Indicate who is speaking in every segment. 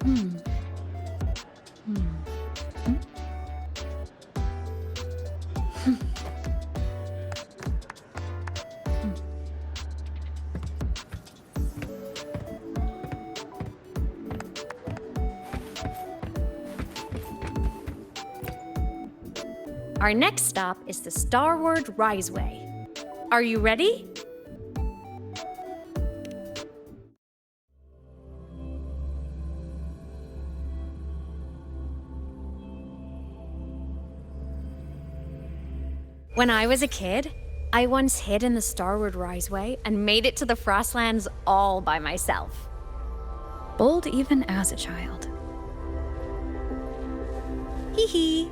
Speaker 1: Our next stop is the Starward Riseway. Are you ready? When I was a kid, I once hid in the Starward Riseway and made it to the Frostlands all by myself.
Speaker 2: Bold even as a child.
Speaker 1: Hee hee.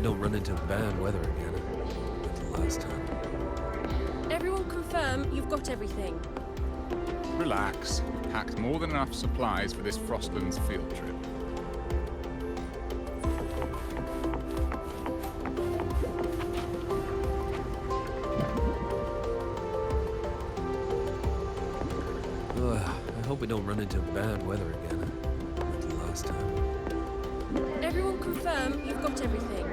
Speaker 3: don't run into bad weather again, like the last time.
Speaker 4: Everyone confirm you've got everything.
Speaker 5: Relax. We've packed more than enough supplies for this Frostlands field trip.
Speaker 3: I hope we don't run into bad weather again, like the last time.
Speaker 4: Everyone confirm you've got everything.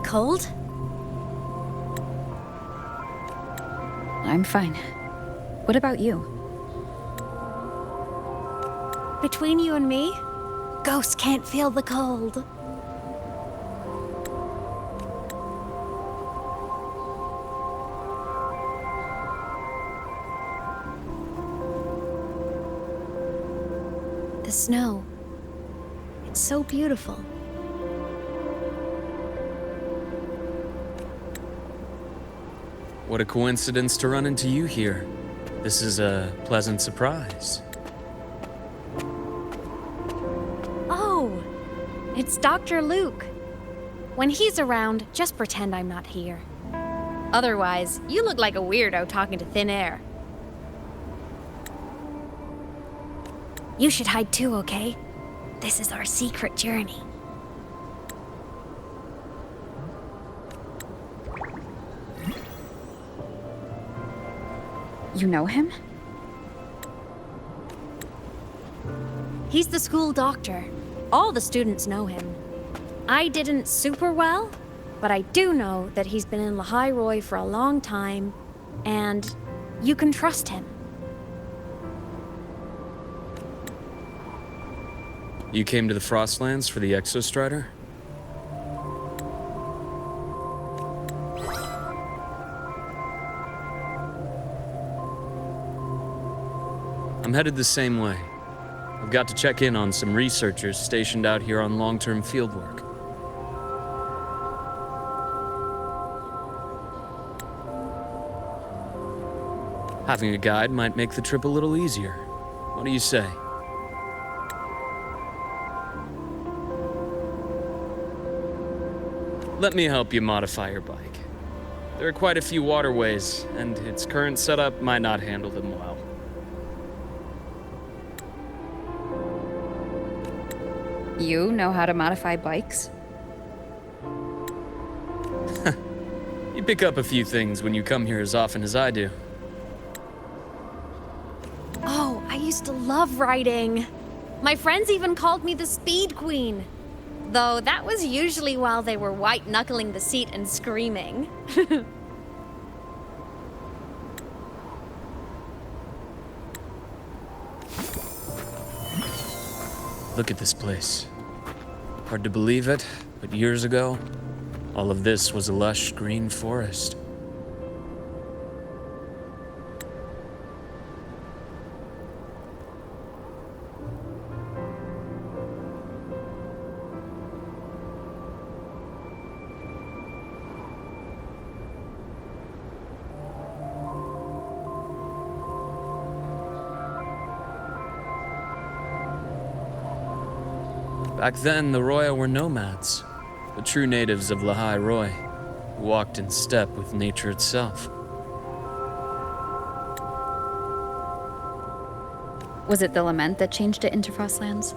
Speaker 1: Cold?
Speaker 2: I'm fine. What about you?
Speaker 1: Between you and me, ghosts can't feel the cold. The snow. It's so beautiful.
Speaker 3: What a coincidence to run into you here. This is a pleasant surprise.
Speaker 1: Oh, it's Dr. Luke. When he's around, just pretend I'm not here. Otherwise, you look like a weirdo talking to thin air. You should hide too, okay? This is our secret journey.
Speaker 2: You know him?
Speaker 1: He's the school doctor. All the students know him. I didn't super well, but I do know that he's been in Lehigh Roy for a long time, and you can trust him.
Speaker 3: You came to the Frostlands for the Exostrider? I'm headed the same way. I've got to check in on some researchers stationed out here on long-term fieldwork. Having a guide might make the trip a little easier. What do you say? Let me help you modify your bike. There are quite a few waterways, and its current setup might not handle them well.
Speaker 2: You know how to modify bikes?
Speaker 3: You pick up a few things when you come here as often as I do.
Speaker 1: Oh, I used to love riding. My friends even called me the Speed Queen. Though that was usually while they were white-knuckling the seat and screaming.
Speaker 3: Look at this place. Hard to believe it, but years ago, all of this was a lush green forest. Back then, the Roya were nomads, the true natives of Lehigh Roy, who walked in step with nature itself.
Speaker 2: Was it the lament that changed it into Frostlands?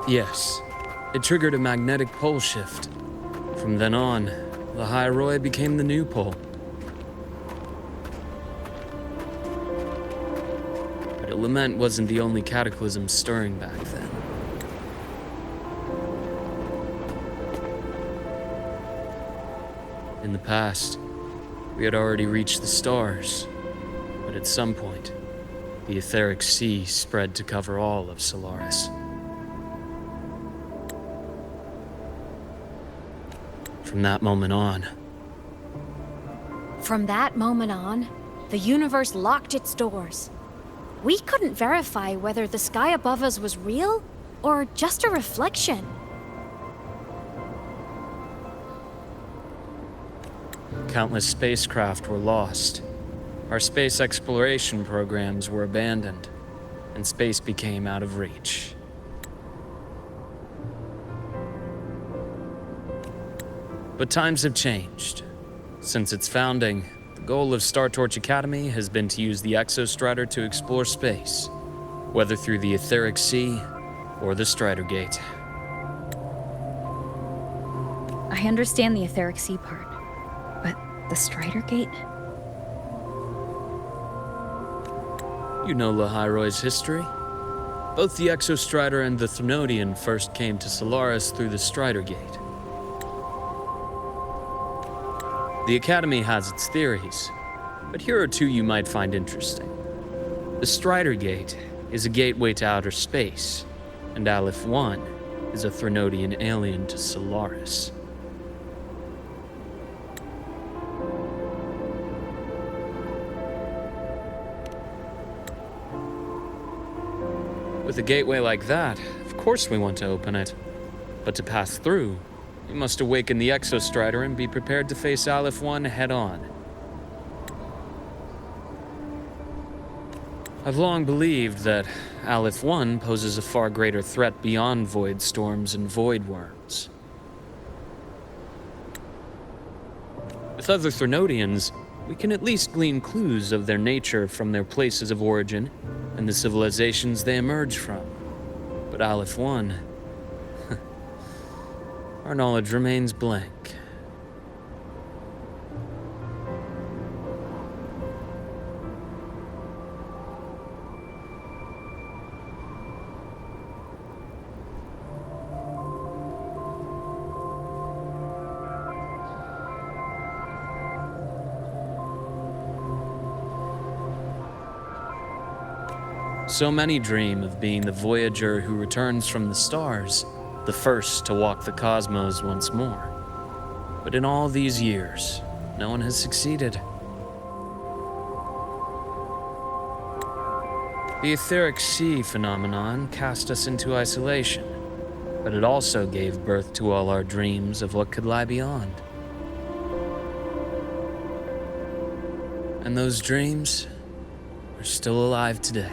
Speaker 3: Yes, it triggered a magnetic pole shift. From then on, Lahai Roy became the new pole. But Lament wasn't the only cataclysm stirring back then. In the past, we had already reached the stars, but at some point, the etheric sea spread to cover all of Solaris. From that moment on,
Speaker 1: the universe locked its doors. We couldn't verify whether the sky above us was real or just a reflection.
Speaker 3: countless spacecraft were lost. Our space exploration programs were abandoned, and space became out of reach. But times have changed. Since its founding, the goal of Star Torch Academy has been to use the Exostrider to explore space, whether through the Etheric Sea or the Strider Gate.
Speaker 2: I understand the Etheric Sea part, but the Strider Gate?
Speaker 3: You know Lahai-Roy's history. Both the Exostrider and the Thnodian first came to Solaris through the Strider Gate. The Academy has its theories, but here are two you might find interesting. The Strider Gate is a gateway to outer space, and Aleph 1 is a Thnodian alien to Solaris. With a gateway like that, of course we want to open it. But to pass through, we must awaken the Exostrider and be prepared to face Aleph 1 head-on. I've long believed that Aleph 1 poses a far greater threat beyond void storms and void worms. With other Thnodians, we can at least glean clues of their nature from their places of origin and the civilizations they emerge from. But Aleph 1, our knowledge remains blank. So many dream of being the Voyager who returns from the stars, the first to walk the cosmos once more. But in all these years, no one has succeeded. The Etheric Sea phenomenon cast us into isolation, but it also gave birth to all our dreams of what could lie beyond. And those dreams are still alive today.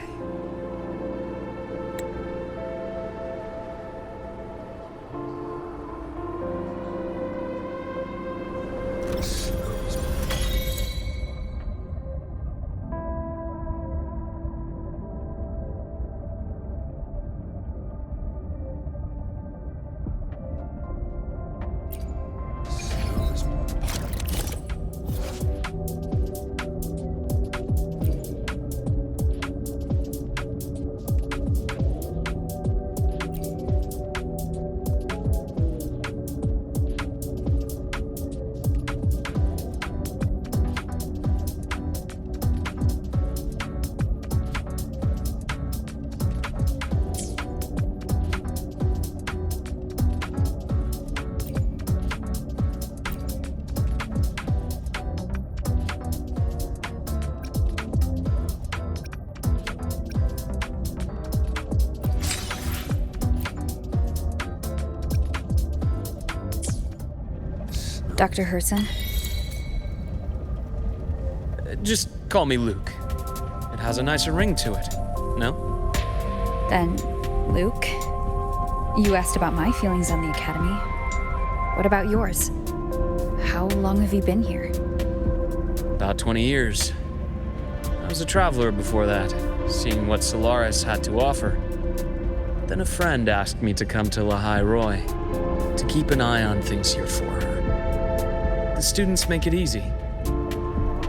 Speaker 2: Dr. Herson?
Speaker 3: Just call me Luke. It has a nicer ring to it, no?
Speaker 2: Then, Luke, you asked about my feelings on the Academy. What about yours? How long have you been here?
Speaker 3: About 20 years. I was a traveler before that, seeing what Solaris had to offer. Then a friend asked me to come to Lahai Roy, to keep an eye on things here for her. The students make it easy.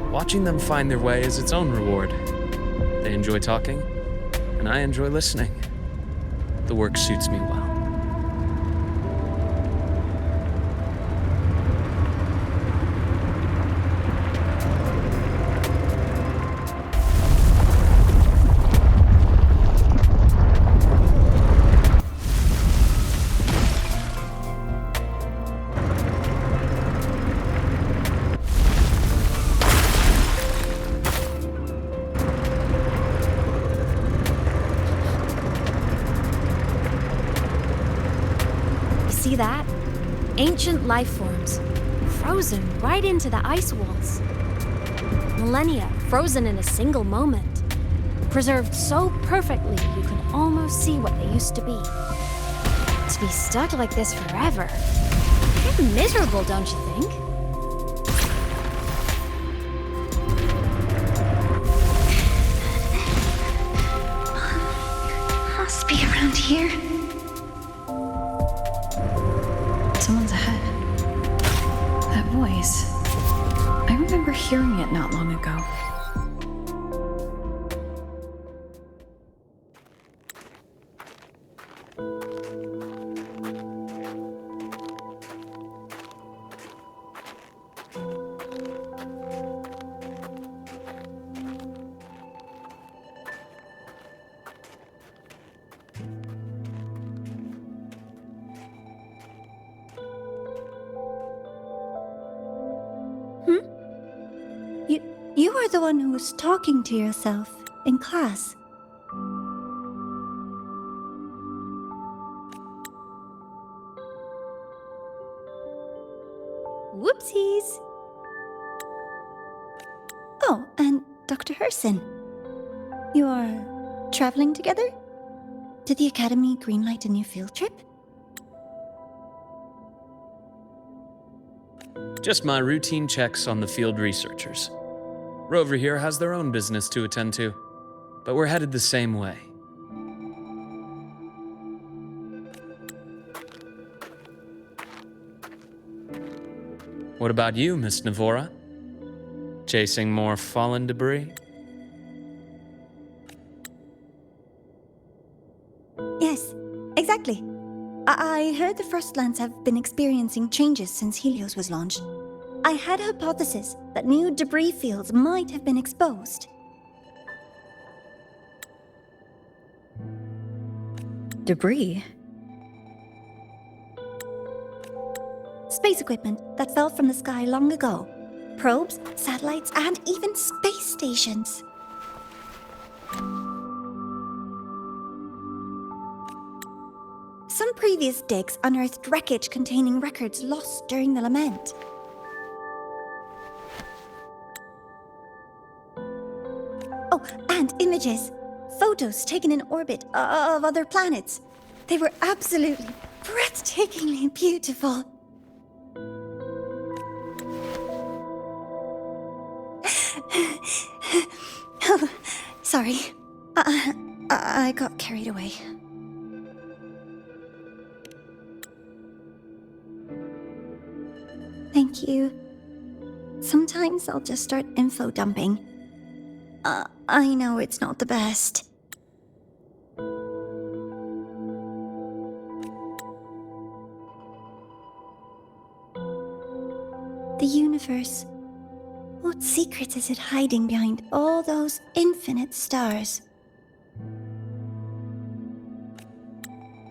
Speaker 3: Watching them find their way is its own reward. They enjoy talking, and I enjoy listening. The work suits me well.
Speaker 1: See that? Ancient life forms, frozen right into the ice walls. Millennia frozen in a single moment, preserved so perfectly you can almost see what they used to be. To be stuck like this forever, it's miserable, don't you think?
Speaker 2: Must be around here. Someone's ahead. That voice. I remember hearing it not long ago.
Speaker 6: You are the one who was talking to yourself in class. Whoopsies! Oh, and Dr. Herson. You are traveling together? Did the Academy greenlight a new field trip?
Speaker 3: Just my routine checks on the field researchers. Rover here has their own business to attend to, but we're headed the same way. What about you, Miss Navora? Chasing more fallen debris?
Speaker 6: Yes, exactly. I heard the Frostlands have been experiencing changes since Helios was launched. I had a hypothesis that new debris fields might have been exposed.
Speaker 2: Debris?
Speaker 6: Space equipment that fell from the sky long ago. Probes, satellites, and even space stations. Some previous digs unearthed wreckage containing records lost during the lament. Oh, and images. Photos taken in orbit of other planets. They were absolutely breathtakingly beautiful. Oh, sorry. I got carried away. Thank you. Sometimes I'll just start info dumping. I know it's not the best. The universe. What secrets is it hiding behind all those infinite stars?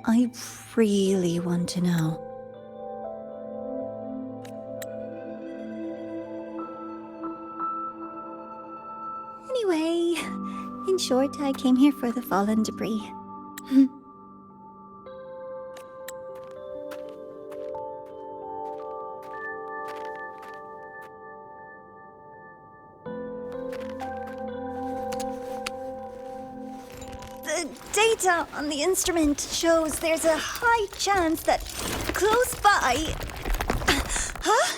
Speaker 6: I really want to know. Anyway, in short, I came here for the fallen debris. The data on the instrument shows there's a high chance that close by... Huh?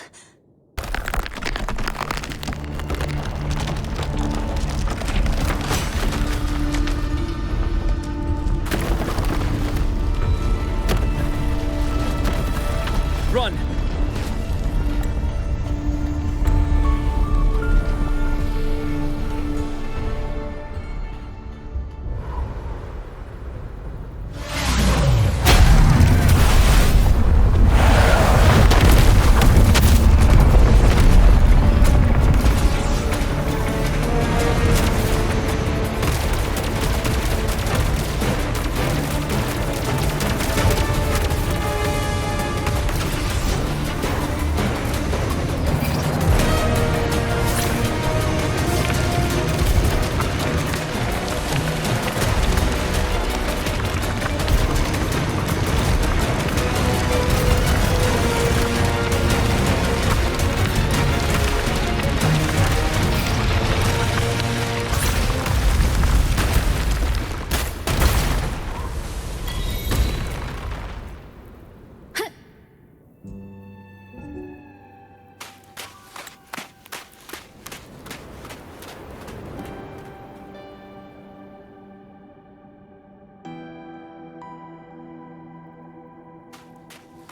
Speaker 3: Run!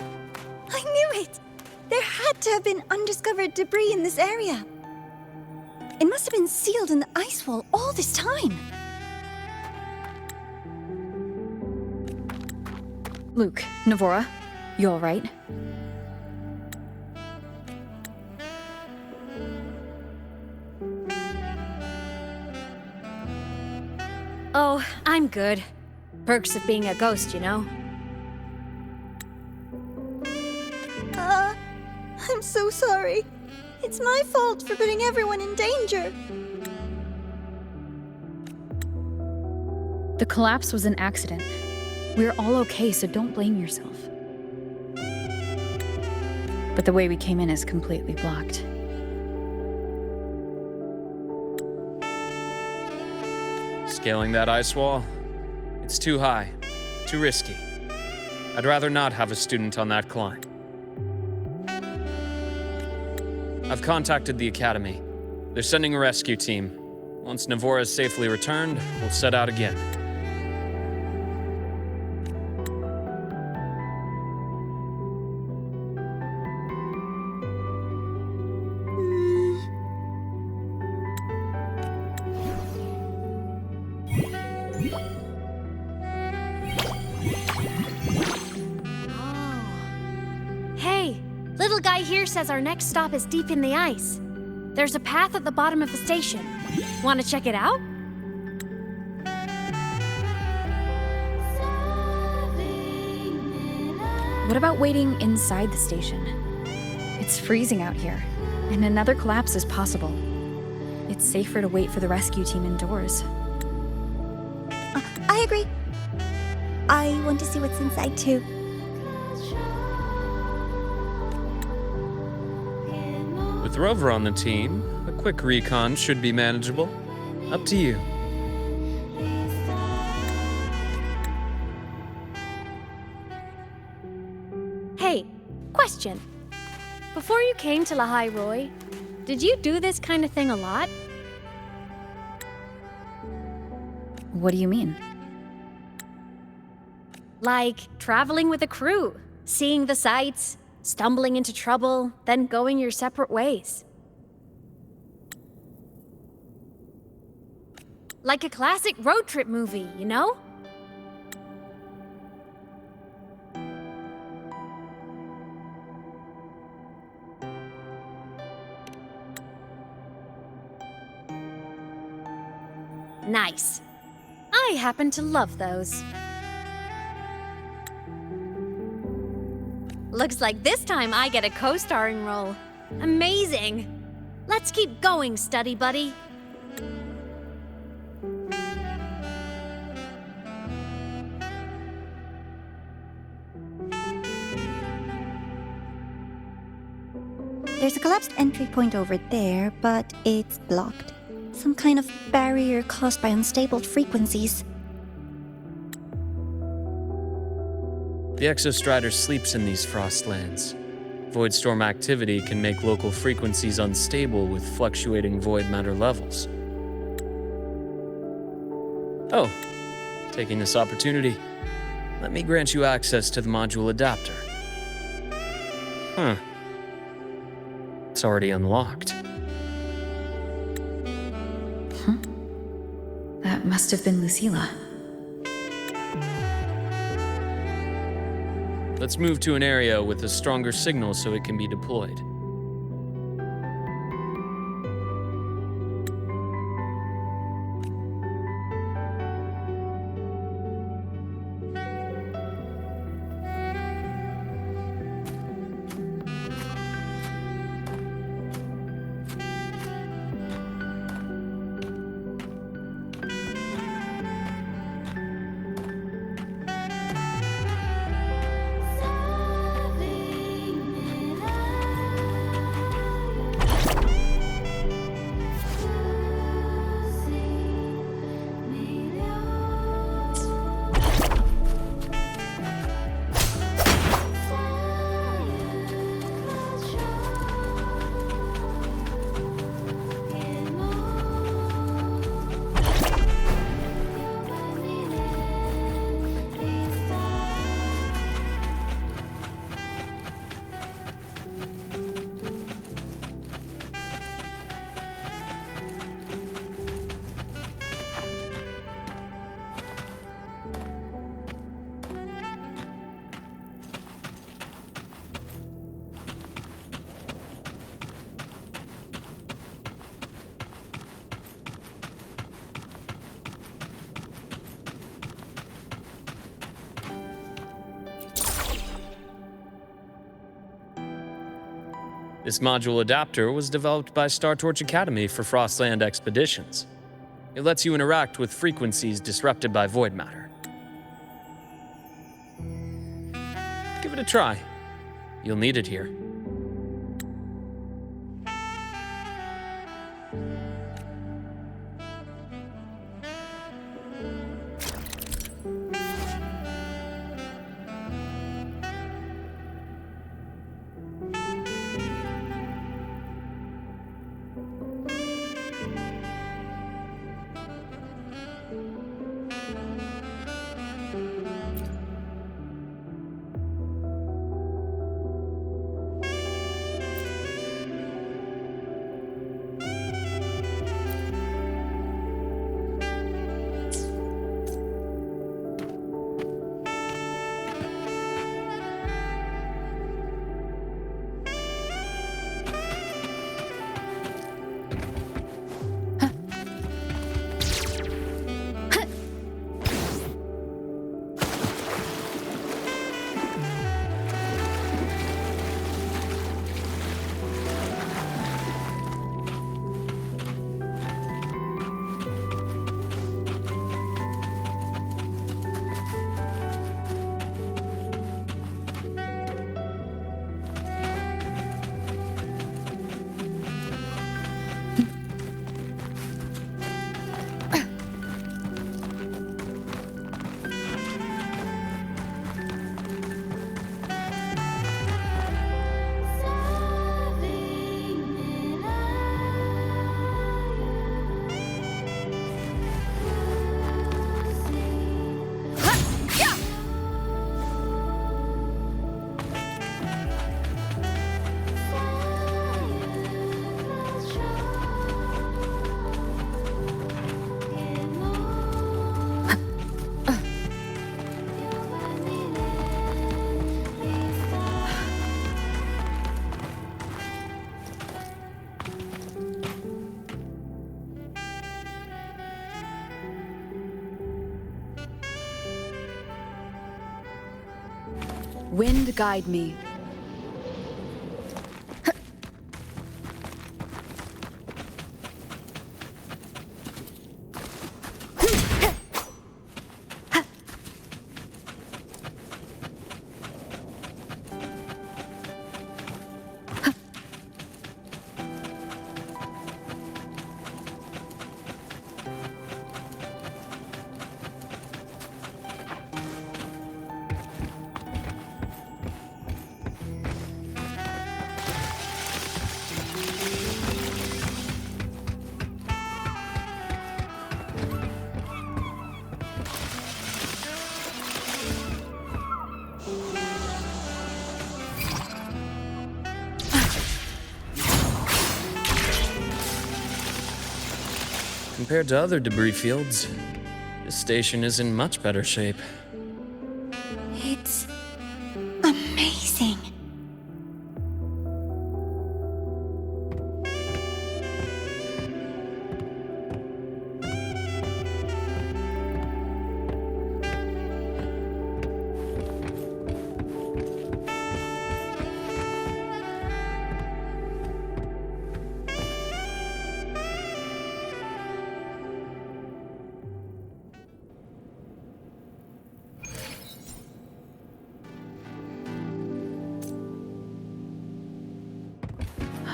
Speaker 6: I knew it! There had to have been undiscovered debris in this area. It must have been sealed in the ice wall all this time.
Speaker 2: Luke, Navora, you all right?
Speaker 1: Oh, I'm good. Perks of being a ghost, you know?
Speaker 6: I'm so sorry. It's my fault for putting everyone in danger.
Speaker 2: The collapse was an accident. We're all okay, so don't blame yourself. But the way we came in is completely blocked.
Speaker 3: Scaling that ice wall? It's too high, too risky. I'd rather not have a student on that climb. I've contacted the Academy. They're sending a rescue team. Once Navora is safely returned, we'll set out again.
Speaker 1: Hey, little guy here says our next stop is deep in the ice. There's a path at the bottom of the station. Want to check it out?
Speaker 2: What about waiting inside the station? It's freezing out here, and another collapse is possible. It's safer to wait for the rescue team indoors.
Speaker 6: I agree. I want to see what's inside too.
Speaker 3: With Rover on the team, a quick recon should be manageable. Up to you.
Speaker 1: Hey, question. Before you came to Lahai Roy, did you do this kind of thing a lot?
Speaker 2: What do you mean?
Speaker 1: Like traveling with a crew, seeing the sights, stumbling into trouble, then going your separate ways. Like a classic road trip movie, you know? Nice. I happen to love those. Looks like this time I get a co-starring role. Amazing! Let's keep going, study buddy.
Speaker 6: There's a collapsed entry point over there, but it's blocked. Some kind of barrier caused by unstable frequencies.
Speaker 3: The Exostrider sleeps in these frostlands. Void storm activity can make local frequencies unstable with fluctuating void matter levels. Oh, taking this opportunity, let me grant you access to the module adapter. Huh. It's already unlocked.
Speaker 2: That must have been Lucilla.
Speaker 3: Let's move to an area with a stronger signal so it can be deployed. This module adapter was developed by Star Torch Academy for Frostland expeditions. It lets you interact with frequencies disrupted by void matter. Give it a try. You'll need it here.
Speaker 2: Wind guide me.
Speaker 3: Compared to other debris fields, this station is in much better shape.
Speaker 6: It's amazing.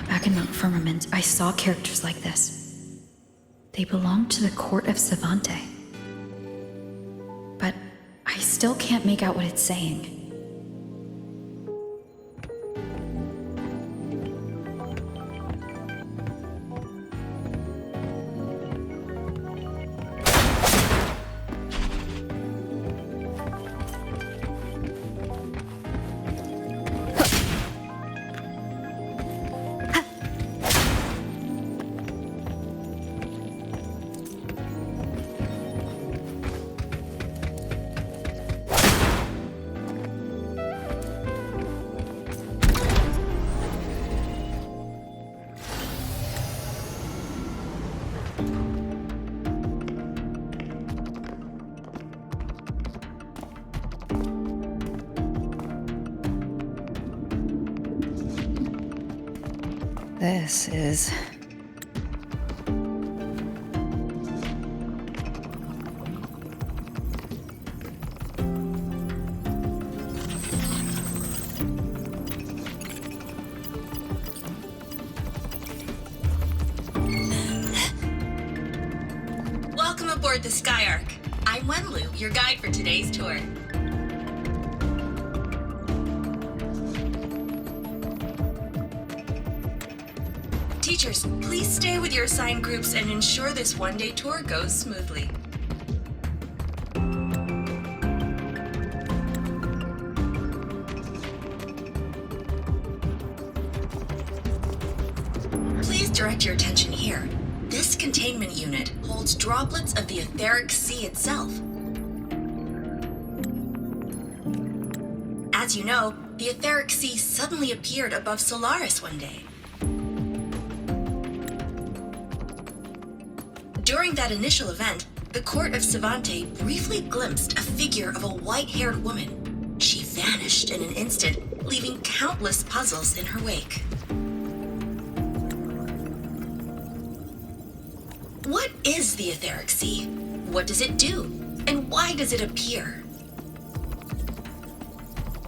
Speaker 2: Back in Mount Firmament, I saw characters like this. They belonged to the court of Savante. But I still can't make out what it's saying. This is...
Speaker 7: Welcome aboard the Skyark. I'm Wenlu, your guide for today's tour. Teachers, please stay with your assigned groups and ensure this one-day tour goes smoothly. Please direct your attention here. This containment unit holds droplets of the etheric sea itself. As you know, the etheric sea suddenly appeared above Solaris one day. During that initial event, the court of Savante briefly glimpsed a figure of a white-haired woman. She vanished in an instant, leaving countless puzzles in her wake. What is the etheric sea? What does it do? And why does it appear?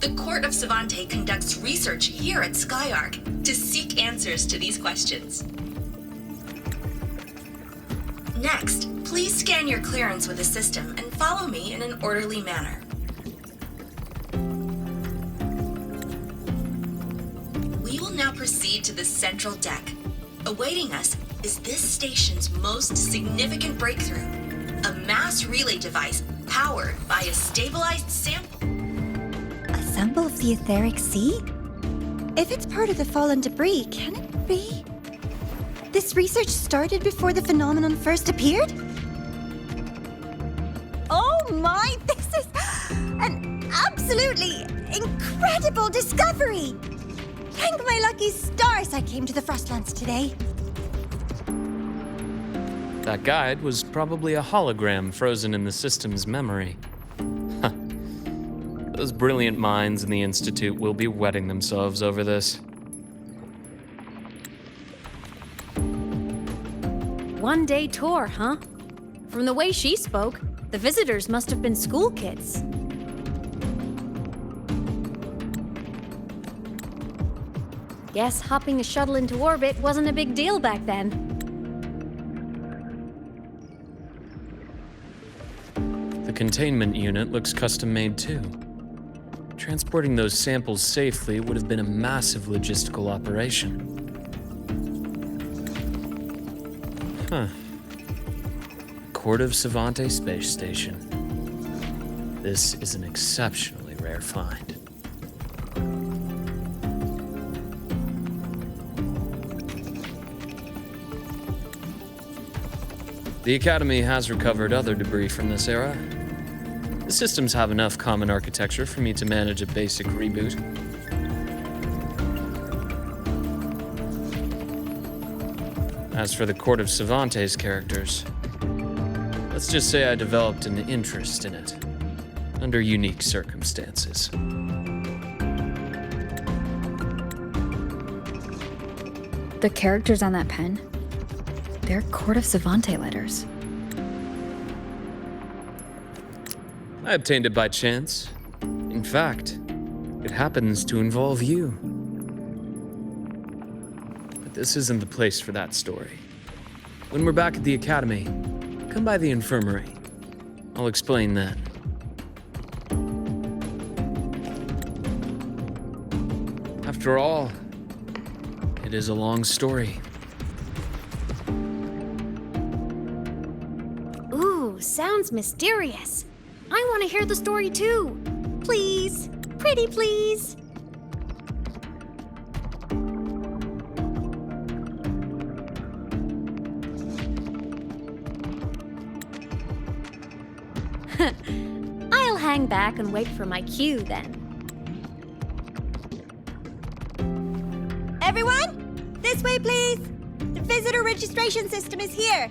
Speaker 7: The Court of Savante conducts research here at Skyark to seek answers to these questions. Next, please scan your clearance with the system and follow me in an orderly manner. We will now proceed to the central deck. Awaiting us is this station's most significant breakthrough, a mass relay device powered by a stabilized sample.
Speaker 6: A sample of the etheric sea? If it's part of the fallen debris, can it be? This research started before the phenomenon first appeared? Oh my, this is an absolutely incredible discovery! Thank my lucky stars I came to the Frostlands today.
Speaker 3: That guide was probably a hologram frozen in the system's memory. Huh. Those brilliant minds in the Institute will be wetting themselves over this.
Speaker 1: One-day tour, huh? From the way she spoke, the visitors must have been school kids. Guess hopping a shuttle into orbit wasn't a big deal back then.
Speaker 3: The containment unit looks custom-made too. Transporting those samples safely would have been a massive logistical operation. Huh. Court of Savante Space Station. This is an exceptionally rare find. The Academy has recovered other debris from this era. The systems have enough common architecture for me to manage a basic reboot. As for the Court of Savante's characters, let's just say I developed an interest in it, under unique circumstances.
Speaker 2: The characters on that pen, they're Court of Savante letters.
Speaker 3: I obtained it by chance. In fact, it happens to involve you. But this isn't the place for that story. When we're back at the Academy, come by the infirmary. I'll explain then. After all, it is a long story.
Speaker 1: Ooh, sounds mysterious. I want to hear the story too.
Speaker 6: Please, pretty please.
Speaker 1: I'll hang back and wait for my cue then.
Speaker 6: Everyone, this way please. The visitor registration system is here.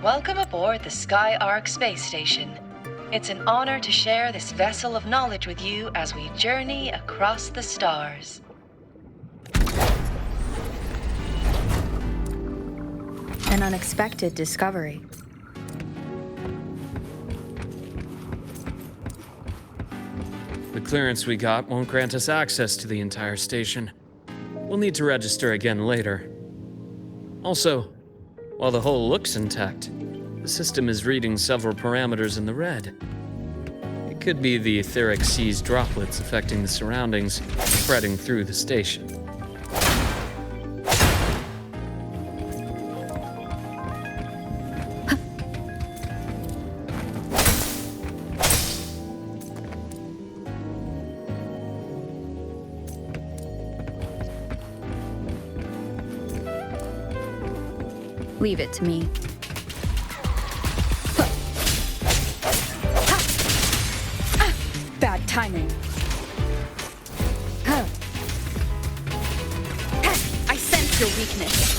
Speaker 8: Welcome aboard the Sky Ark space station. It's an honor to share this vessel of knowledge with you as we journey across the stars.
Speaker 2: An unexpected discovery.
Speaker 3: The clearance we got won't grant us access to the entire station. We'll need to register again later. Also, while the hull looks intact, the system is reading several parameters in the red. It could be the etheric sea's droplets affecting the surroundings, spreading through the station.
Speaker 2: Leave it to me. Bad timing. I sense your weakness.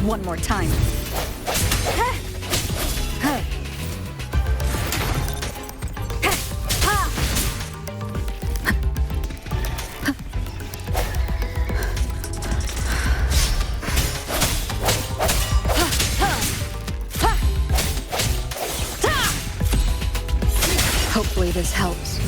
Speaker 2: One more time. Hopefully this helps.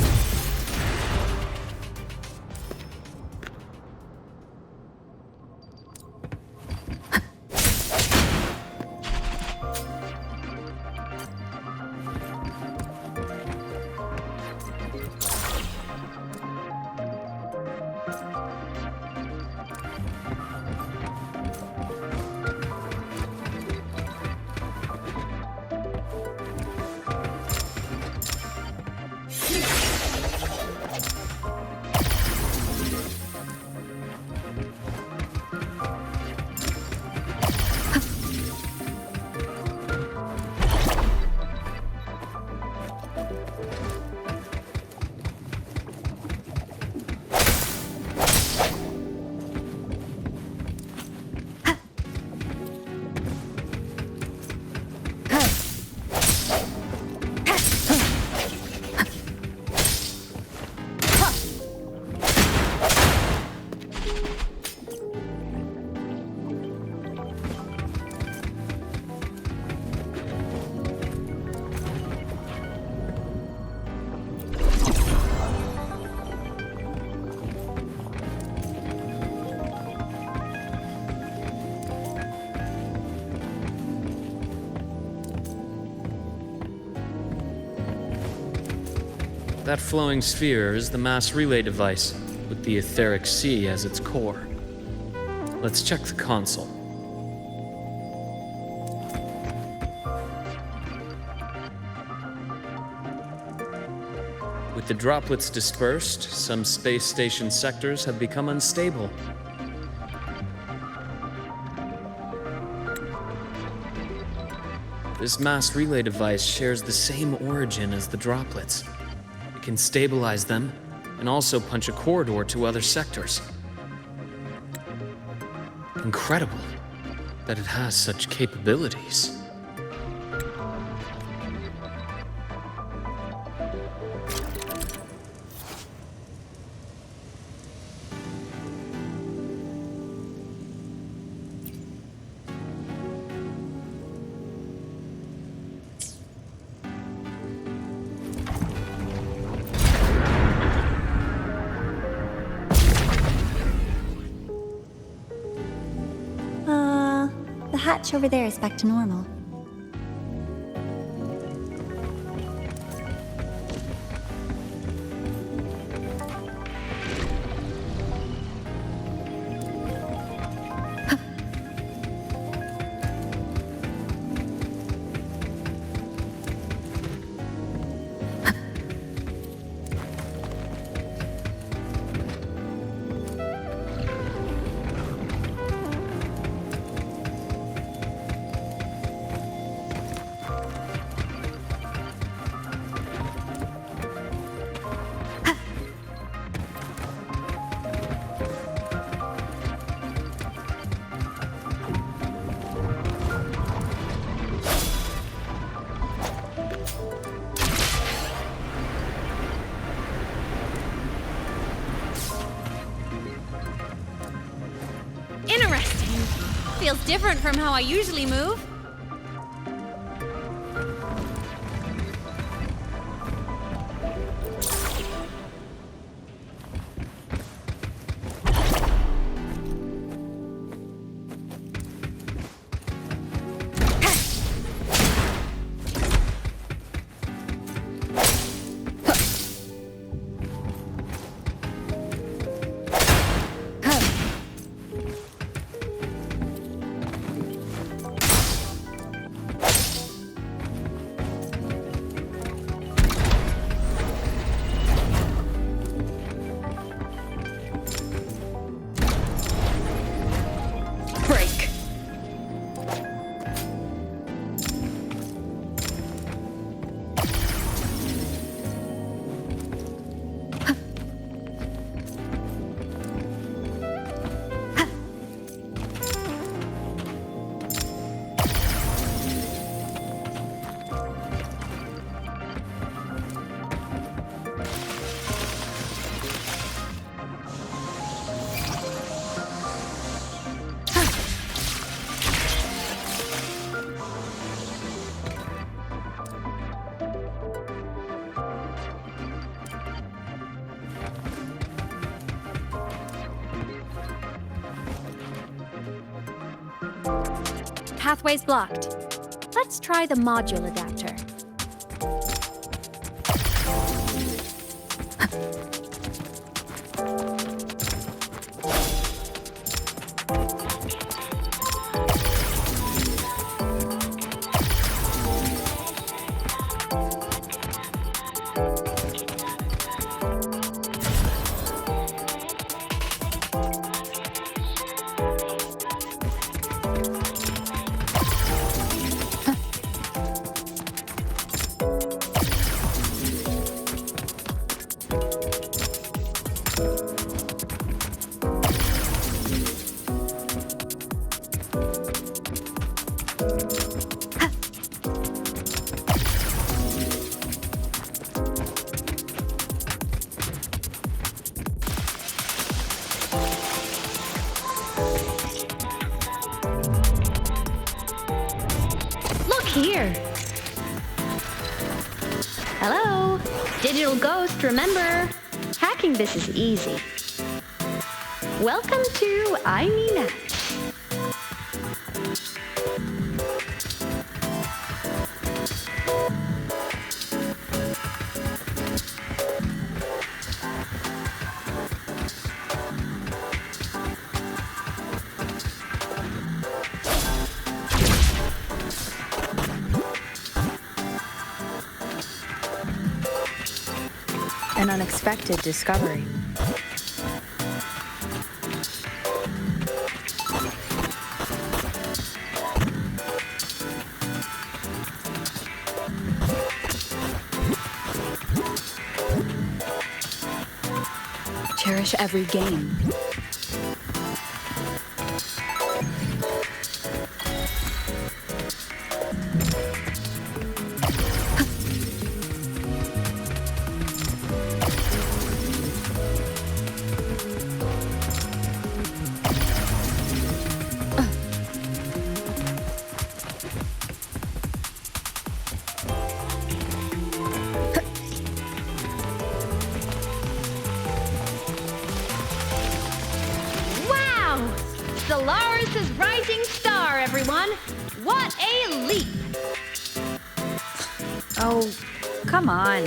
Speaker 3: That flowing sphere is the mass relay device, with the etheric sea as its core. Let's check the console. With the droplets dispersed, some space station sectors have become unstable. This mass relay device shares the same origin as the droplets. It can stabilize them and also punch a corridor to other sectors. Incredible that it has such capabilities.
Speaker 6: The hatch over there is back to normal.
Speaker 1: feels different from how I usually move. Pathway's blocked. Let's try the module adapter. Here. Hello? Digital Ghost, remember? Hacking this is easy. Welcome to I Mean Apps.
Speaker 2: An unexpected discovery. Cherish every game.
Speaker 1: Solaris' rising star, everyone! What a leap!
Speaker 2: Oh, come on.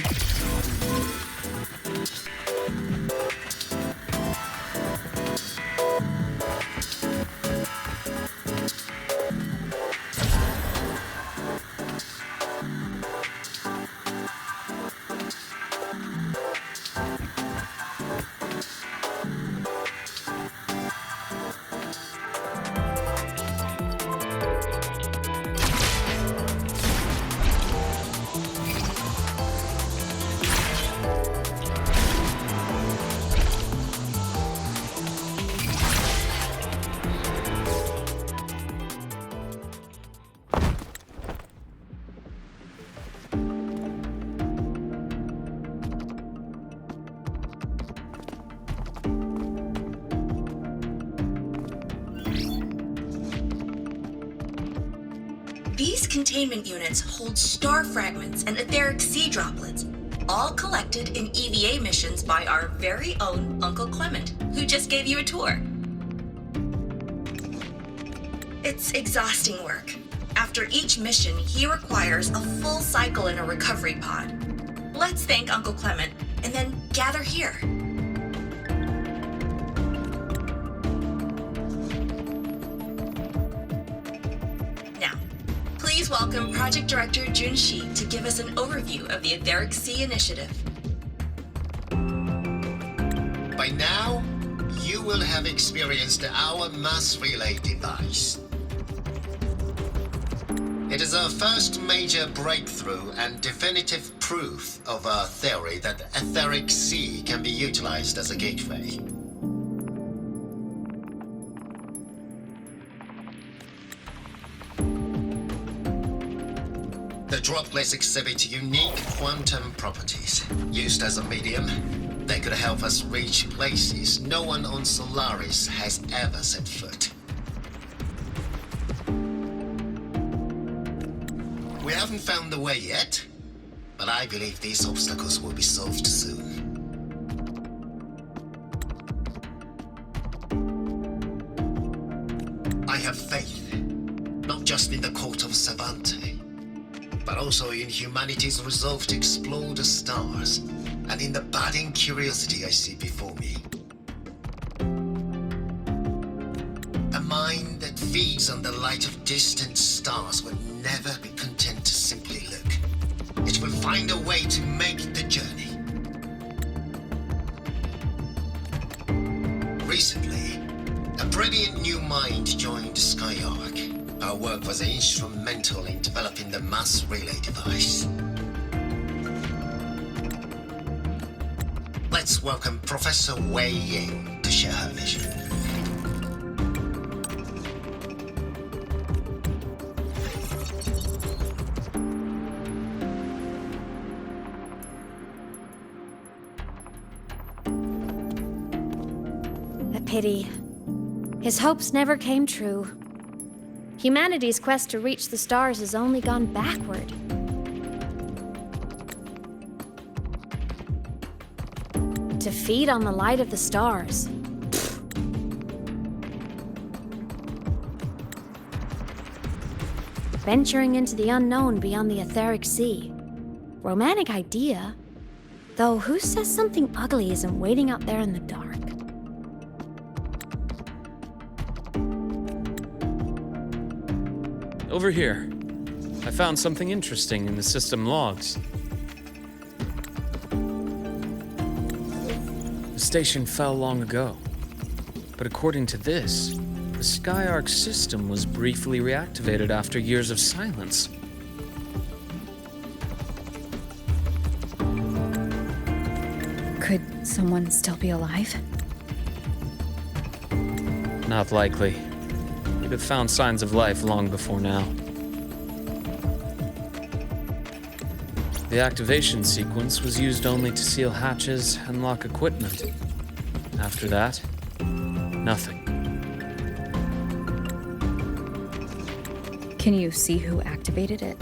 Speaker 7: These containment units hold star fragments and etheric sea droplets, all collected in EVA missions by our very own Uncle Clement, who just gave you a tour. It's exhausting work. After each mission, he requires a full cycle in a recovery pod. Let's thank Uncle Clement, and then gather here. Now, please welcome Project Director Jun Shi to give us an overview of the Etheric Sea Initiative.
Speaker 9: By now, you will have experienced our mass relay device. It is our first major breakthrough and definitive proof of our theory that the Etheric Sea can be utilized as a gateway. The droplets exhibit unique quantum properties. Used as a medium, they could help us reach places no one on Solaris has ever set foot. We haven't found the way yet, but I believe these obstacles will be solved soon. I have faith, not just in the court of Savante, but also in humanity's resolve to explore the stars, and in the budding curiosity I see before me. A mind that feeds on the light of distant stars will never be content to simply look. It will find a way to make the journey. Recently, a brilliant new mind joined Skyark. Our work was instrumental in developing the mass relay device. Let's welcome Professor Wei Ying to share her vision.
Speaker 1: A pity. His hopes never came true. Humanity's quest to reach the stars has only gone backward. To feed on the light of the stars. Venturing into the unknown beyond the Etheric Sea. Romantic idea. Though who says something ugly isn't waiting out there in the dark?
Speaker 3: Over here. I found something interesting in the system logs. The station fell long ago. But according to this, the Skyark system was briefly reactivated after years of silence.
Speaker 2: Could someone still be alive?
Speaker 3: Not likely. We'd have found signs of life long before now. The activation sequence was used only to seal hatches and lock equipment. After that, nothing.
Speaker 2: Can you see who activated it?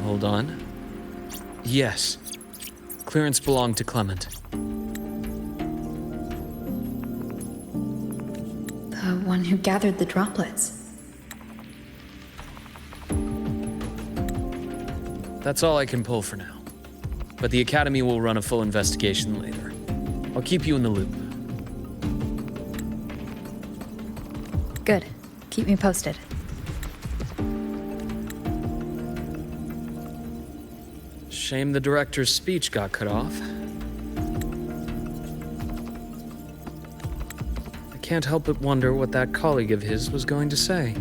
Speaker 3: Hold on. Yes. Clearance belonged to Clement.
Speaker 2: The one who gathered the droplets.
Speaker 3: That's all I can pull for now. But the Academy will run a full investigation later. I'll keep you in the loop.
Speaker 2: Good. Keep me posted.
Speaker 3: Shame the director's speech got cut off. I can't help but wonder what that colleague of his was going to say.